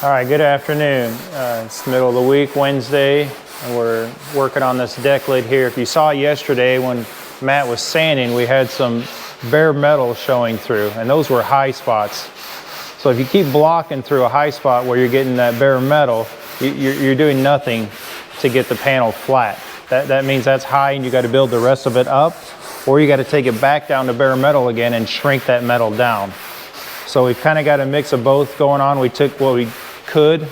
All right, good afternoon. It's the middle of the week, Wednesday, and we're working on this deck lid here. If you saw yesterday when Matt was sanding, we had some bare metal showing through, and those were high spots. So if you keep blocking through a high spot where you're getting that bare metal, you're doing nothing to get the panel flat. That means that's high and you got to build the rest of it up, or you got to take it back down to bare metal again and shrink that metal down. So we've kind of got a mix of both going on. We took what we could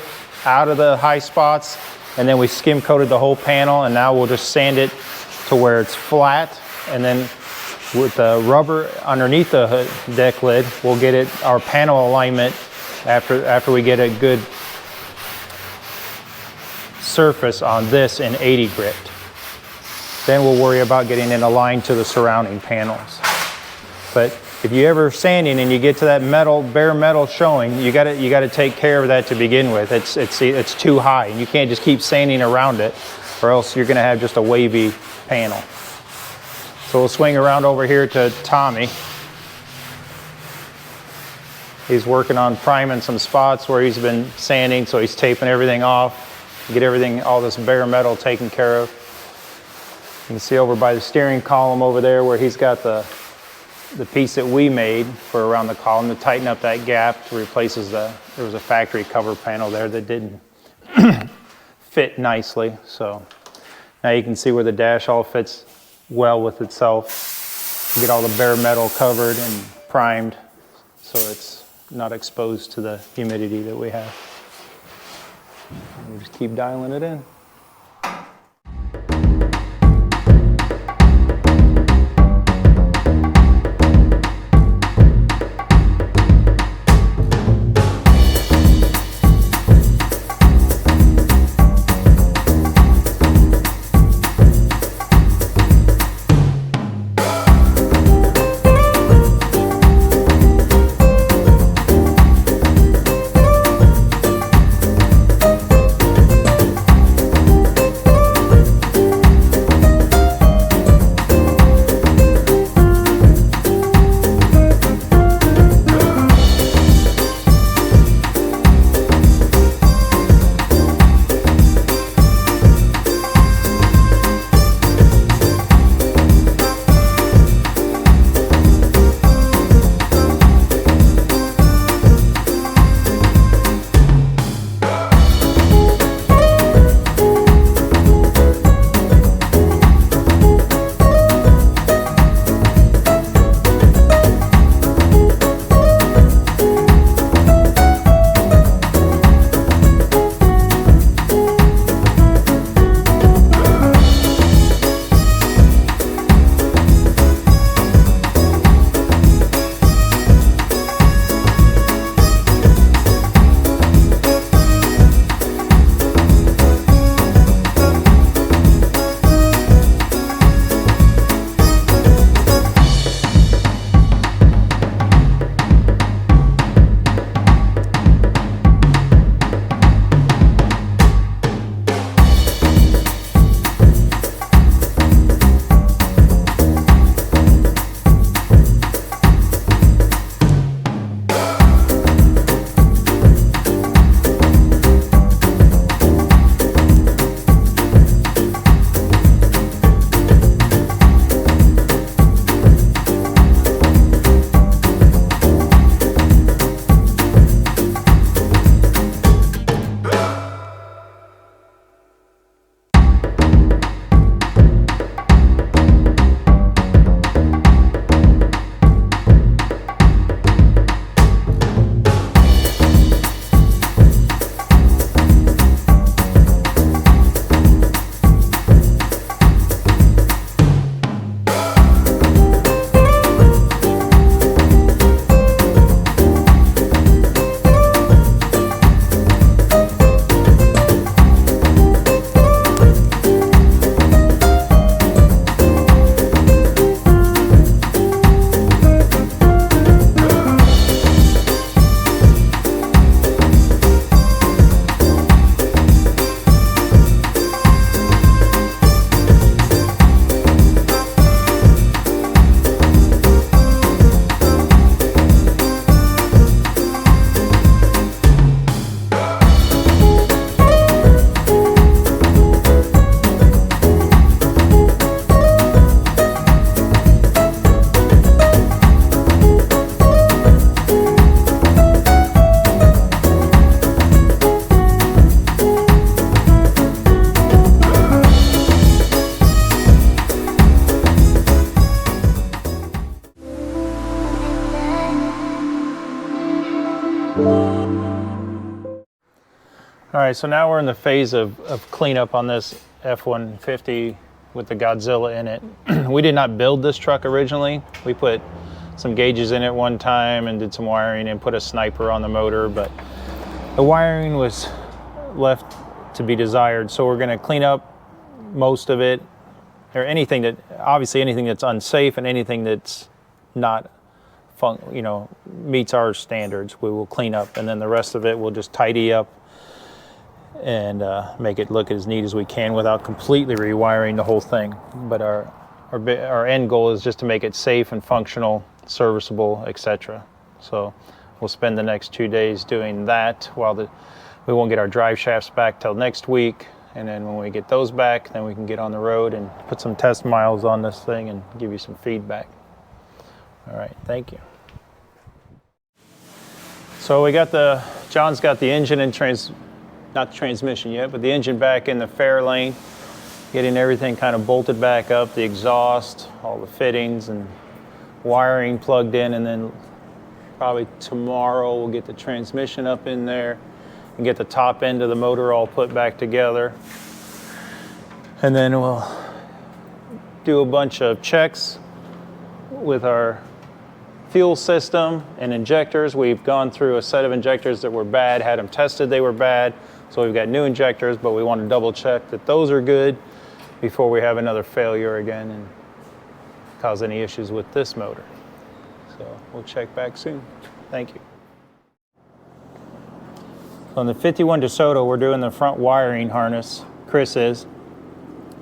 out of the high spots, and then we skim coated the whole panel, and now we'll just sand it to where it's flat, and then with the rubber underneath the deck lid, we'll get it our panel alignment after we get a good surface on this in 80 grit. Then we'll worry about getting it aligned to the surrounding panels. But if you ever sanding and you get to that metal, bare metal showing, you got to take care of that to begin with. It's too high, and you can't just keep sanding around it, or else you're going to have just a wavy panel. So we'll swing around over here to Tommy. He's working on priming some spots where he's been sanding, so he's taping everything off, get everything, all this bare metal taken care of. You can see over by the steering column over there where he's got the piece that we made for around the column to tighten up that gap to replaces there was a factory cover panel there that didn't fit nicely. So now you can see where the dash all fits well with itself. You get all the bare metal covered and primed so it's not exposed to the humidity that we have. We'll just keep dialing it in. right, so now we're in the phase of cleanup on this F-150 with the Godzilla in it. We did not build this truck originally. We put some gauges in it one time and did some wiring and put a sniper on the motor, but the wiring was left to be desired. So we're gonna clean up most of it, or anything that, obviously anything that's unsafe and anything that's not, meets our standards, we will clean up, and then the rest of it we'll just tidy up and make it look as neat as we can without completely rewiring the whole thing. But our end goal is just to make it safe and functional, serviceable, etc. So we'll spend the next 2 days doing that while we won't get our drive shafts back till next week. And then when we get those back, then we can get on the road and put some test miles on this thing and give you some feedback. All right, thank you. So we got John's got the engine and not the transmission yet, but the engine back in the Fairlane, getting everything kind of bolted back up, the exhaust, all the fittings and wiring plugged in, and then probably tomorrow we'll get the transmission up in there and get the top end of the motor all put back together. And then we'll do a bunch of checks with our fuel system and injectors. We've gone through a set of injectors that were bad, had them tested, they were bad. So we've got new injectors, but we want to double check that those are good before we have another failure again and cause any issues with this motor. So we'll check back soon. Thank you. On the 51 Desoto, we're doing the front wiring harness, Chris is,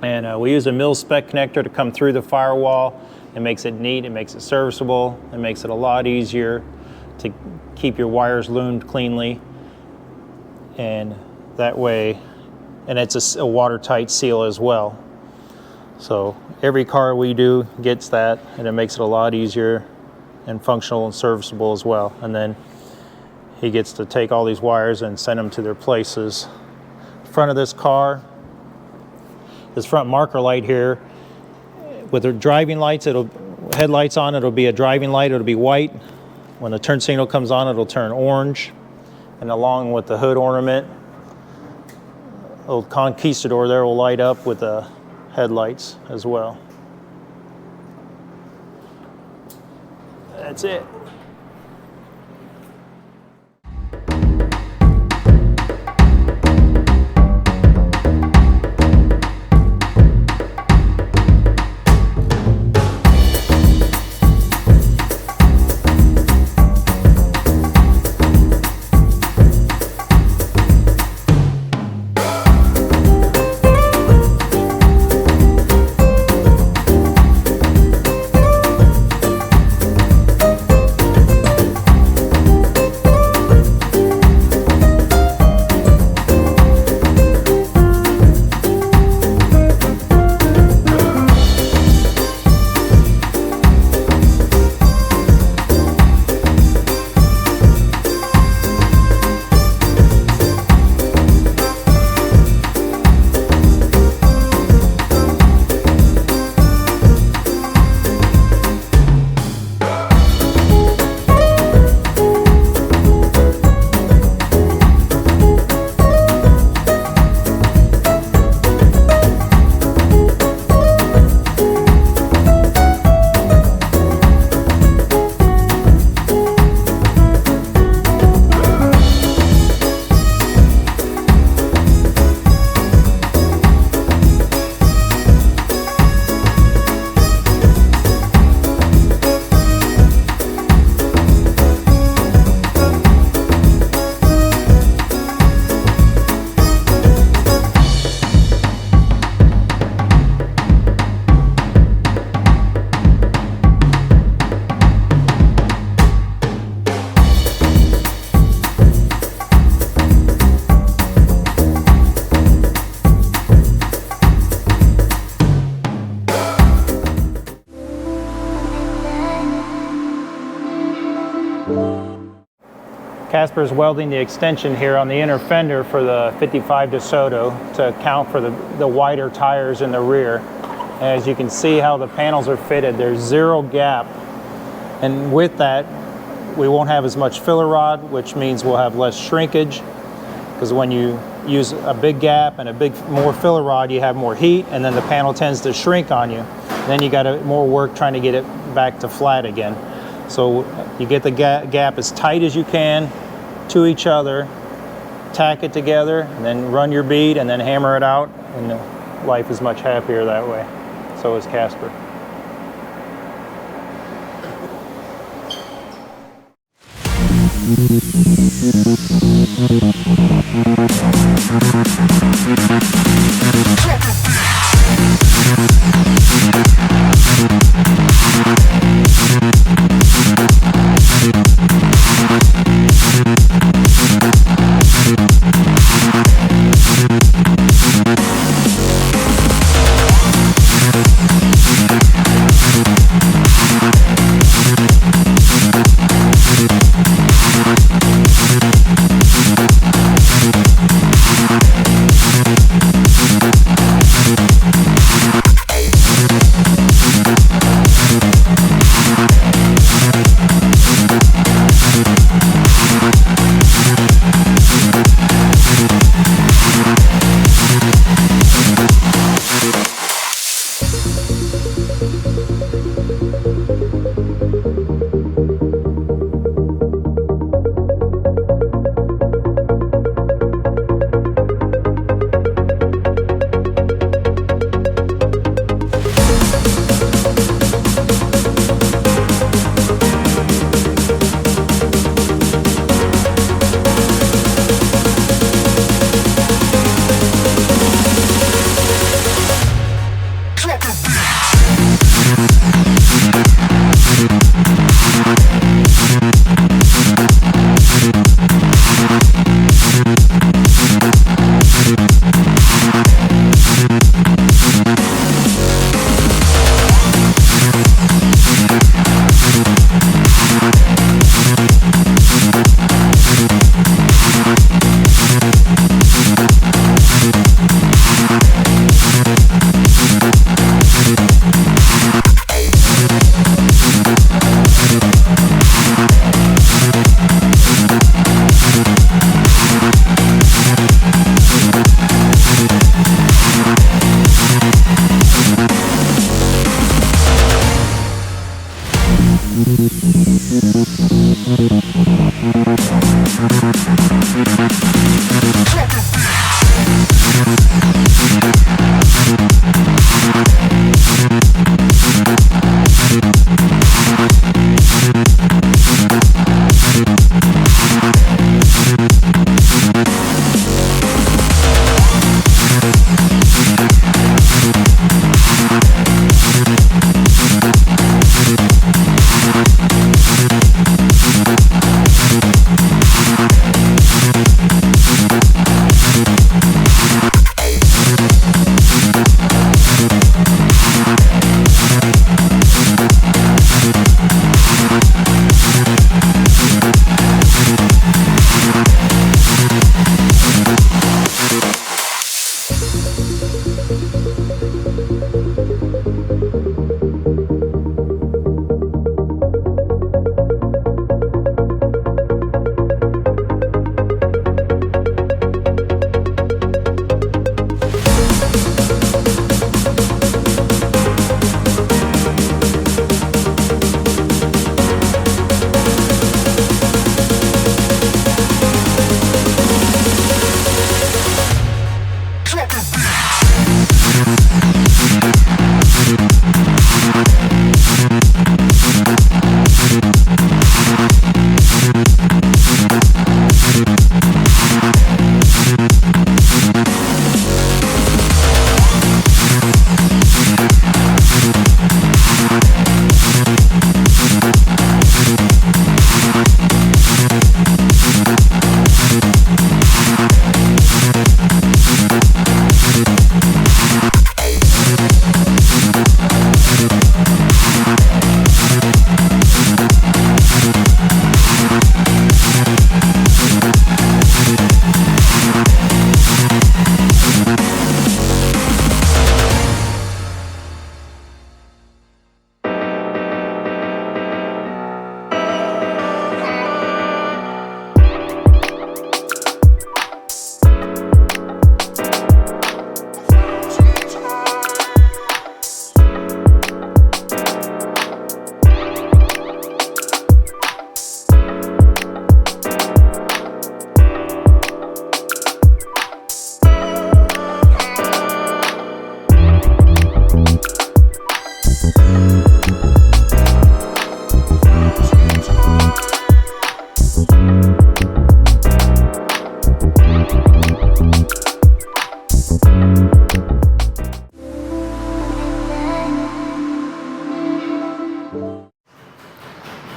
and we use a mil spec connector to come through the firewall. It makes it neat, it makes it serviceable, it makes it a lot easier to keep your wires loomed cleanly. And that way, and it's a watertight seal as well. So every car we do gets that, and it makes it a lot easier and functional and serviceable as well. And then he gets to take all these wires and send them to their places. Front of this car, this front marker light here, with the driving lights, headlights on, it'll be a driving light, it'll be white. When the turn signal comes on, it'll turn orange. And along with the hood ornament, little conquistador there will light up with the headlights as well. That's it. Casper's welding the extension here on the inner fender for the 55 Desoto to account for the wider tires in the rear. And as you can see how the panels are fitted, there's zero gap. And with that, we won't have as much filler rod, which means we'll have less shrinkage, because when you use a big gap and a big more filler rod, you have more heat, and then the panel tends to shrink on you. Then you got more work trying to get it back to flat again. So you get the gap as tight as you can to each other, tack it together, and then run your bead and then hammer it out, and life is much happier that way. So is Casper.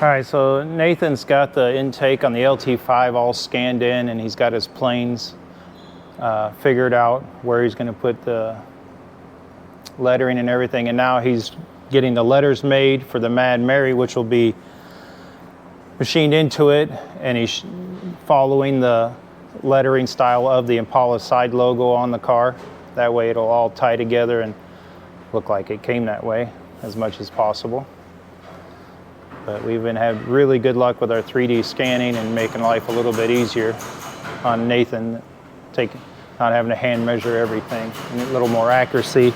All right, so Nathan's got the intake on the LT5 all scanned in, and he's got his planes figured out where he's going to put the lettering and everything. And now he's getting the letters made for the Mad Mary, which will be machined into it, and he's following the lettering style of the Impala side logo on the car. That way it'll all tie together and look like it came that way as much as possible. But we've been having really good luck with our 3D scanning and making life a little bit easier on Nathan, not having to hand measure everything, and a little more accuracy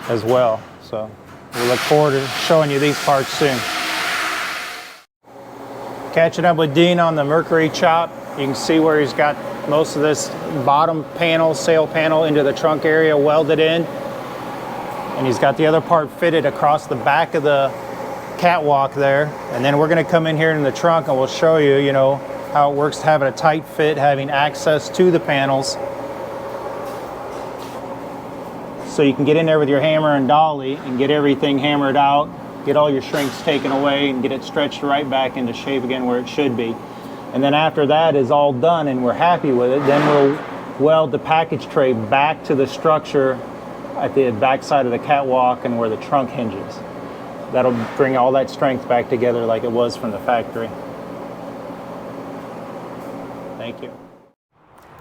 as well. So we look forward to showing you these parts soon. Catching up with Dean on the Mercury chop. You can see where he's got most of this bottom panel, sail panel, into the trunk area welded in. And he's got the other part fitted across the back of the catwalk there. And then we're going to come in here in the trunk and we'll show you, you know, how it works, having a tight fit, having access to the panels. So you can get in there with your hammer and dolly and get everything hammered out, get all your shrinks taken away, and get it stretched right back into shape again where it should be. And then after that is all done and we're happy with it, then we'll weld the package tray back to the structure at the back side of the catwalk and where the trunk hinges. That'll bring all that strength back together like it was from the factory. Thank you.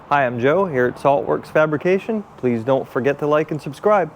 Hi, I'm Joe here at SaltWorks Fabrication. Please don't forget to like and subscribe.